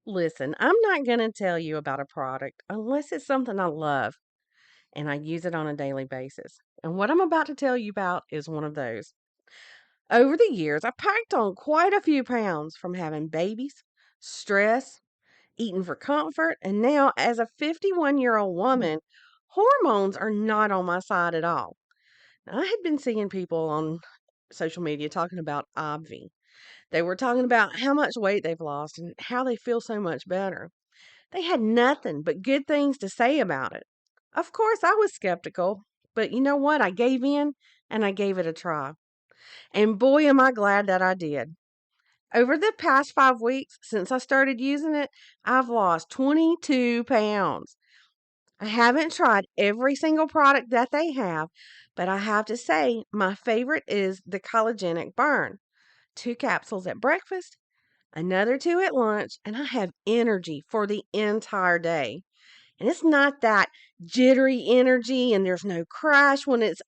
Listen, I'm not going to tell you about a product unless it's something I love and I use it on a daily basis. And what I'm about to tell you about is one of those. Over the years, I packed on quite a few pounds from having babies, stress, eating for comfort, and now as a 51-year-old woman, hormones are not on my side at all. Now, I had been seeing people on social media talking about obvi. They were talking about how much weight they've lost and how they feel so much better. They had nothing but good things to say about it. Of course, I was skeptical, but you know what? I gave in and I gave it a try. And boy, am I glad that I did. Over the past 5 weeks since I started using it, I've lost 22 pounds. I haven't tried every single product that they have, but I have to say my favorite is the collagen burn. 2 capsules at breakfast, another 2 at lunch, and I have energy for the entire day. And it's not that jittery energy and there's no crash when it's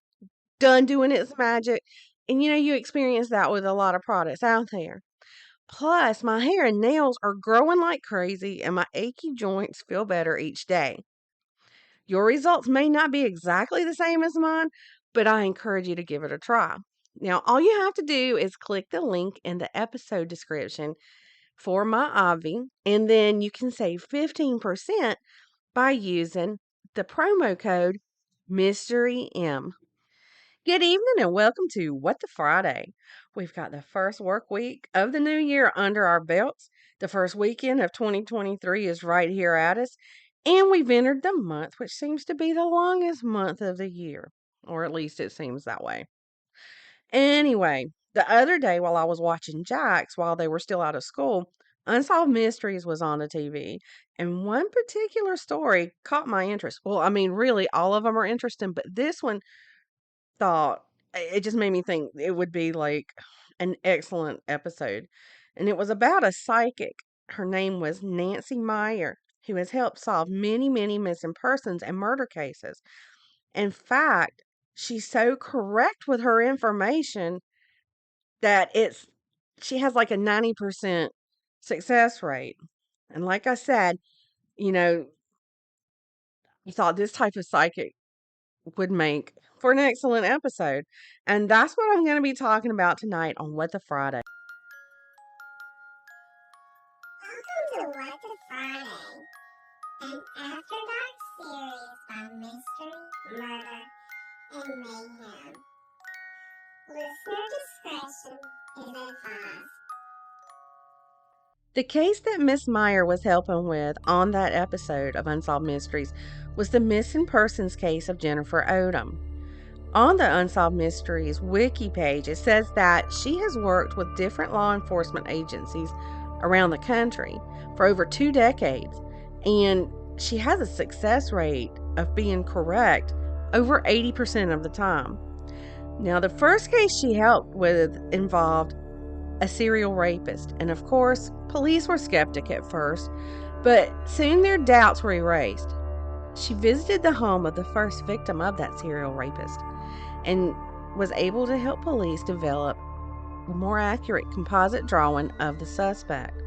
done doing its magic. And you experience that with a lot of products out there. Plus, my hair and nails are growing like crazy and my achy joints feel better each day. Your results may not be exactly the same as mine, but I encourage you to give it a try. Now, all you have to do is click the link in the episode description for my Avi, and then you can save 15% by using the promo code Mystery M. Good evening and welcome to What the Friday. We've got the first work week of the new year under our belts. The first weekend of 2023 is right here at us, and we've entered the month, which seems to be the longest month of the year, or at least it seems that way. Anyway, the other day while I was watching Jax while they were still out of school, Unsolved Mysteries was on the TV, and one particular story caught my interest. Well, I mean, really, all of them are interesting, but this one thought it just made me think it would be like an excellent episode. And it was about a psychic. Her name was Nancy Meyer, who has helped solve many, many missing persons and murder cases. In fact, she's so correct with her information that she has like a 90% success rate. And like I said, you know, you thought this type of psychic would make for an excellent episode. And that's what I'm going to be talking about tonight on What the Friday. Welcome to What the Friday, an after dark series about mystery, murder, and mayhem. Listener discretion is advised. The case that Miss Meyer was helping with on that episode of Unsolved Mysteries was the missing persons case of Jennifer Odom. On the Unsolved Mysteries wiki page, it says that she has worked with different law enforcement agencies around the country for over 2 decades, and she has a success rate of being correct over 80% of the time. Now, the first case she helped with involved a serial rapist, and of course, police were skeptic at first, but soon their doubts were erased. She visited the home of the first victim of that serial rapist and was able to help police develop a more accurate composite drawing of the suspect.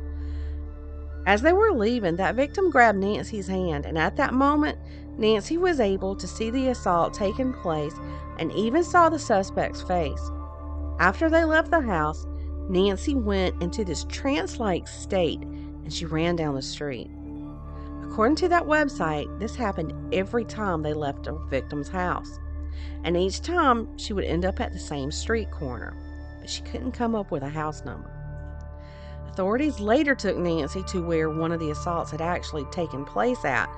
As they were leaving, that victim grabbed Nancy's hand, and at that moment, Nancy was able to see the assault taking place and even saw the suspect's face. After they left the house, Nancy went into this trance-like state and she ran down the street. According to that website, this happened every time they left a victim's house. And each time she would end up at the same street corner, but she couldn't come up with a house number. Authorities later took Nancy to where one of the assaults had actually taken place at,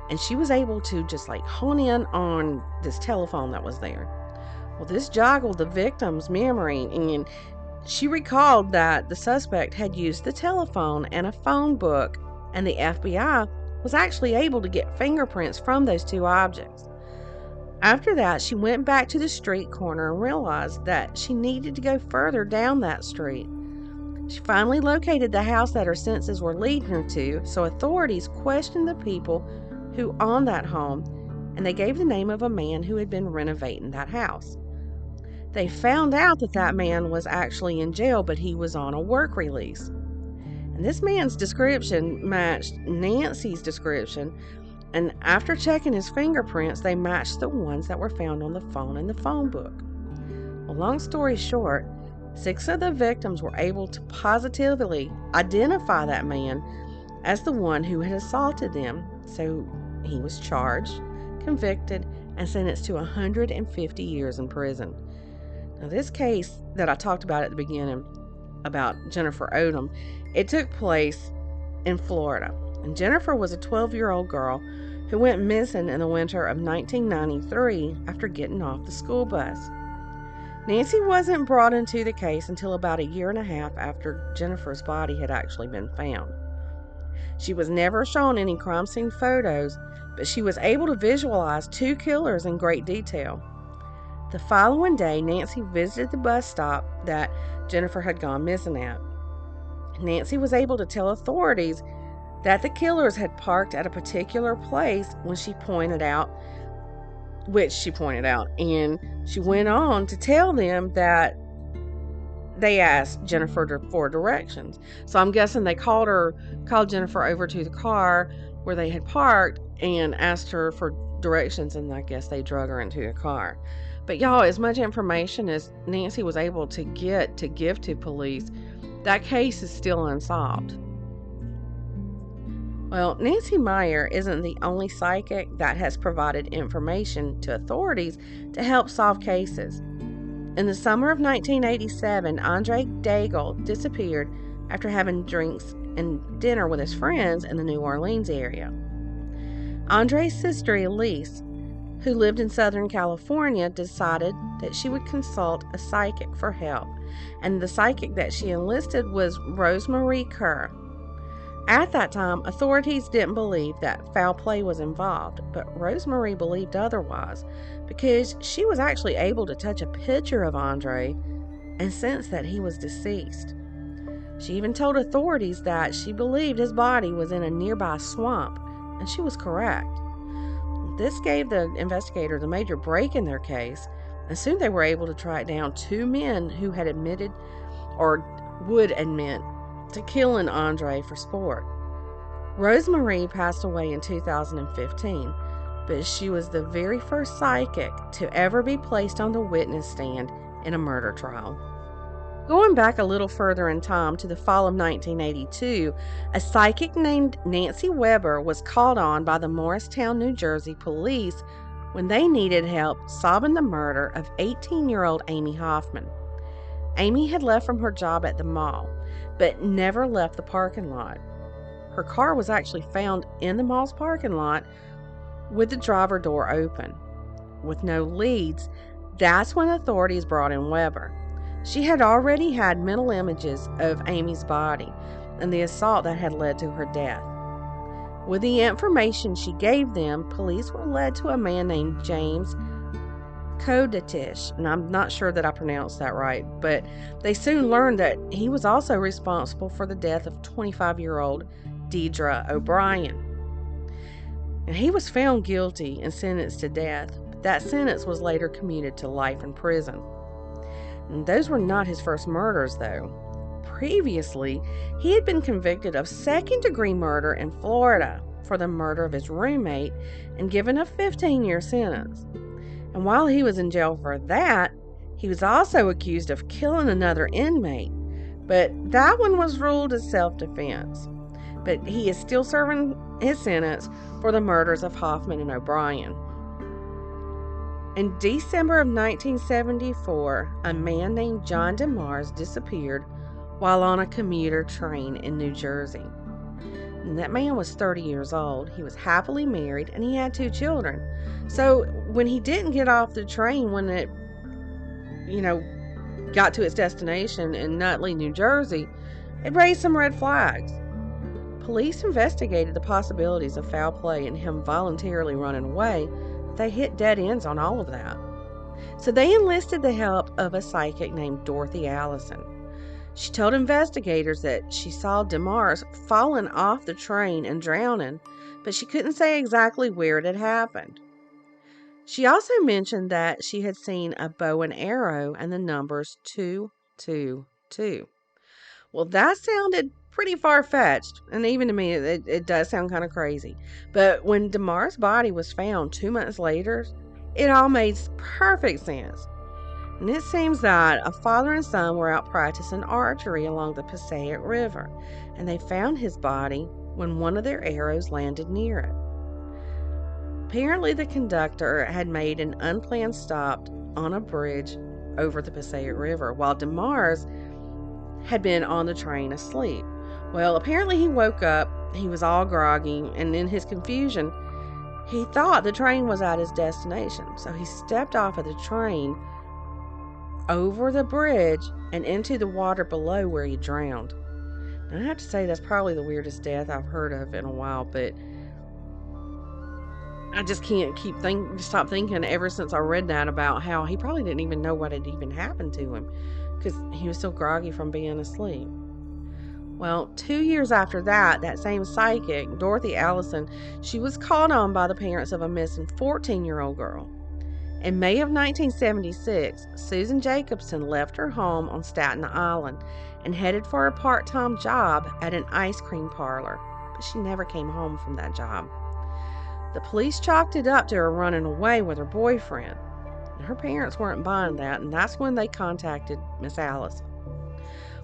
and she was able to just hone in on this telephone that was there. Well, this joggled the victim's memory, and she recalled that the suspect had used the telephone and a phone book, and the FBI was actually able to get fingerprints from those 2 objects. After that, she went back to the street corner and realized that she needed to go further down that street. She finally located the house that her senses were leading her to, so authorities questioned the people who owned that home, and they gave the name of a man who had been renovating that house. They found out that that man was actually in jail, but he was on a work release. And this man's description matched Nancy's description, and after checking his fingerprints, they matched the ones that were found on the phone in the phone book. Well, long story short, 6 of the victims were able to positively identify that man as the one who had assaulted them, so he was charged, convicted, and sentenced to 150 years in prison. Now, this case that I talked about at the beginning about Jennifer Odom, it took place in Florida. And Jennifer was a 12-year-old girl who went missing in the winter of 1993 after getting off the school bus. Nancy wasn't brought into the case until about a year and a half after Jennifer's body had actually been found. She was never shown any crime scene photos, but she was able to visualize 2 killers in great detail. The following day, Nancy visited the bus stop that Jennifer had gone missing at. Nancy was able to tell authorities that the killers had parked at a particular place which she pointed out, and she went on to tell them that they asked Jennifer for directions. So I'm guessing they called Jennifer over to the car where they had parked and asked her for directions, and I guess they drug her into the car. But y'all, as much information as Nancy was able to get to give to police, that case is still unsolved. Well, Nancy Meyer isn't the only psychic that has provided information to authorities to help solve cases. In the summer of 1987, Andre Daigle disappeared after having drinks and dinner with his friends in the New Orleans area. Andre's sister Elise, who lived in Southern California, decided that she would consult a psychic for help, and the psychic that she enlisted was Rosemarie Kerr. At that time, authorities didn't believe that foul play was involved, but Rosemarie believed otherwise because she was actually able to touch a picture of Andre and sense that he was deceased. She even told authorities that she believed his body was in a nearby swamp, and she was correct. This gave the investigators a major break in their case, and soon they were able to track down 2 men who had admitted or would admit to killing Andre for sport. Rosemarie passed away in 2015, but she was the very first psychic to ever be placed on the witness stand in a murder trial. Going back a little further in time to the fall of 1982, a psychic named Nancy Weber was called on by the Morristown, New Jersey police when they needed help solving the murder of 18-year-old Amy Hoffman. Amy had left from her job at the mall, but never left the parking lot. Her car was actually found in the mall's parking lot with the driver door open. With no leads, that's when authorities brought in Weber. She had already had mental images of Amy's body and the assault that had led to her death. With the information she gave them, police were led to a man named James Kodatish, and I'm not sure that I pronounced that right, but they soon learned that he was also responsible for the death of 25-year-old Deidre O'Brien. And he was found guilty and sentenced to death, but that sentence was later commuted to life in prison. And those were not his first murders, though. Previously, he had been convicted of second-degree murder in Florida for the murder of his roommate and given a 15-year sentence. And while he was in jail for that, he was also accused of killing another inmate, but that one was ruled as self-defense. But he is still serving his sentence for the murders of Hoffman and O'Brien. In December of 1974, a man named John DeMars disappeared while on a commuter train in New Jersey. And that man was 30 years old. He was happily married and he had 2 children. So when he didn't get off the train when it, got to its destination in Nutley, New Jersey, it raised some red flags. Police investigated the possibilities of foul play and him voluntarily running away. They hit dead ends on all of that. So they enlisted the help of a psychic named Dorothy Allison. She told investigators that she saw DeMars falling off the train and drowning, but she couldn't say exactly where it had happened. She also mentioned that she had seen a bow and arrow and the numbers 222. Well, that sounded pretty far-fetched, and even to me, it does sound kind of crazy. But when Damar's body was found 2 months later, it all made perfect sense. And it seems that a father and son were out practicing archery along the Passaic River, and they found his body when one of their arrows landed near it. Apparently, the conductor had made an unplanned stop on a bridge over the Passaic River, while Damar's had been on the train asleep. Well, apparently he woke up, he was all groggy, and in his confusion, he thought the train was at his destination. So he stepped off of the train over the bridge and into the water below where he drowned. Now, I have to say that's probably the weirdest death I've heard of in a while, but I just can't stop thinking ever since I read that about how he probably didn't even know what had even happened to him because he was so groggy from being asleep. Well, 2 years after that, that same psychic, Dorothy Allison, she was called on by the parents of a missing 14-year-old girl. In May of 1976, Susan Jacobson left her home on Staten Island and headed for a part-time job at an ice cream parlor, but she never came home from that job. The police chalked it up to her running away with her boyfriend. Her parents weren't buying that, and that's when they contacted Miss Allison.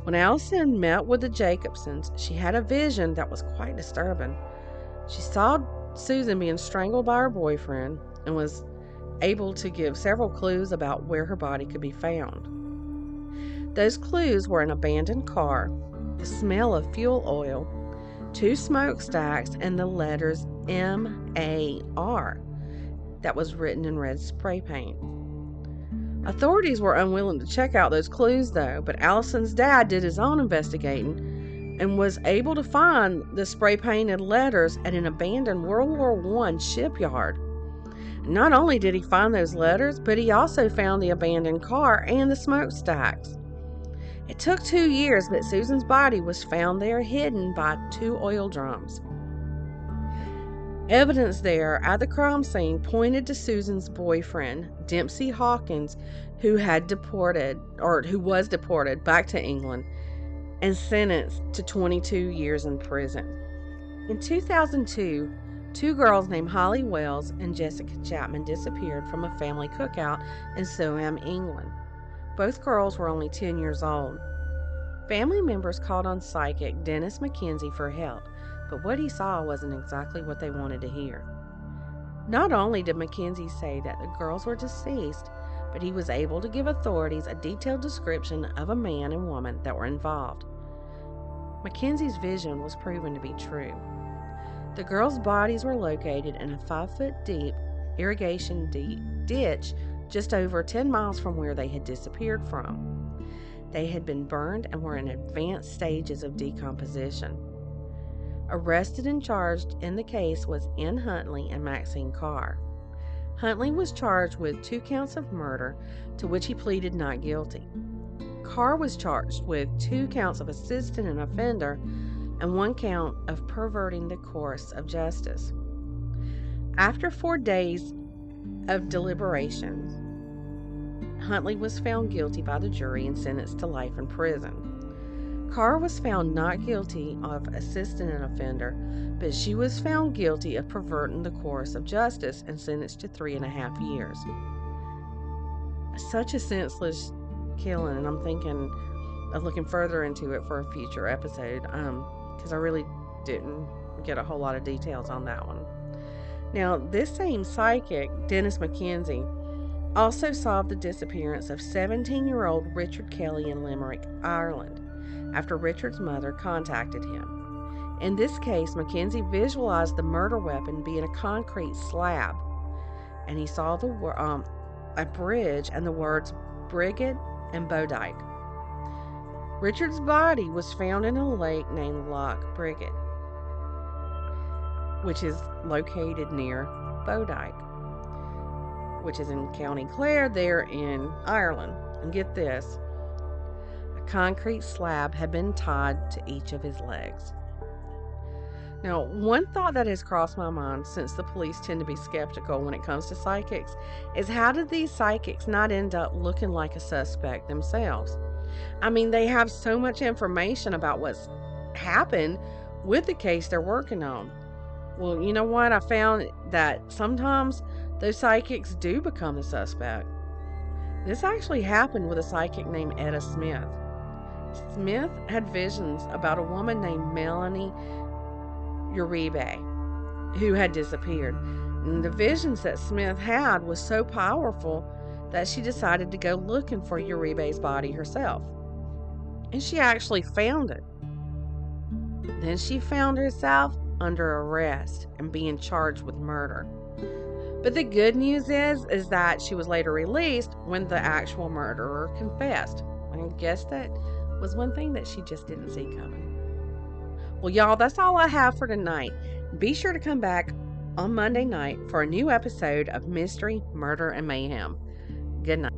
When Allison met with the Jacobsons, she had a vision that was quite disturbing. She saw Susan being strangled by her boyfriend and was able to give several clues about where her body could be found. Those clues were an abandoned car, the smell of fuel oil, 2 smokestacks, and the letters MAR that was written in red spray paint. Authorities were unwilling to check out those clues, though, but Allison's dad did his own investigating and was able to find the spray-painted letters at an abandoned World War I shipyard. Not only did he find those letters, but he also found the abandoned car and the smokestacks. It took 2 years, but Susan's body was found there hidden by 2 oil drums. Evidence there at the crime scene pointed to Susan's boyfriend, Dempsey Hawkins, who was deported back to England and sentenced to 22 years in prison. In 2002, 2 girls named Holly Wells and Jessica Chapman disappeared from a family cookout in Soham, England. Both girls were only 10 years old. Family members called on psychic Dennis McKenzie for help, but what he saw wasn't exactly what they wanted to hear. Not only did McKenzie say that the girls were deceased, but he was able to give authorities a detailed description of a man and woman that were involved. McKenzie's vision was proven to be true. The girls' bodies were located in a 5-foot-deep irrigation ditch just over 10 miles from where they had disappeared from. They had been burned and were in advanced stages of decomposition. Arrested and charged in the case was Ann Huntley and Maxine Carr. Huntley was charged with 2 counts of murder, to which he pleaded not guilty. Carr was charged with 2 counts of assisting an offender and 1 count of perverting the course of justice. After 4 days of deliberations, Huntley was found guilty by the jury and sentenced to life in prison. Carr was found not guilty of assisting an offender, but she was found guilty of perverting the course of justice and sentenced to 3.5 years. Such a senseless killing, and I'm thinking of looking further into it for a future episode, because I really didn't get a whole lot of details on that one. Now, this same psychic, Dennis McKenzie, also solved the disappearance of 17-year-old Richard Kelly in Limerick, Ireland, after Richard's mother contacted him. In this case, McKenzie visualized the murder weapon being a concrete slab, and he saw a bridge and the words Brigid and Bodyke. Richard's body was found in a lake named Loch Brigid, which is located near Bodyke, which is in County Clare there in Ireland. And get this, a concrete slab had been tied to each of his legs. Now, one thought that has crossed my mind, since the police tend to be skeptical when it comes to psychics, is how did these psychics not end up looking like a suspect themselves? I mean, they have so much information about what's happened with the case they're working on. Well, you know what? I found that sometimes those psychics do become the suspect. This actually happened with a psychic named Etta Smith. Smith had visions about a woman named Melanie Uribe who had disappeared. And the visions that Smith had was so powerful that she decided to go looking for Uribe's body herself. And she actually found it. Then she found herself under arrest and being charged with murder. But the good news is that she was later released when the actual murderer confessed. I guess that was one thing that she just didn't see coming. Well, y'all, that's all I have for tonight. Be sure to come back on Monday night for a new episode of Mystery, Murder, and Mayhem. Good night.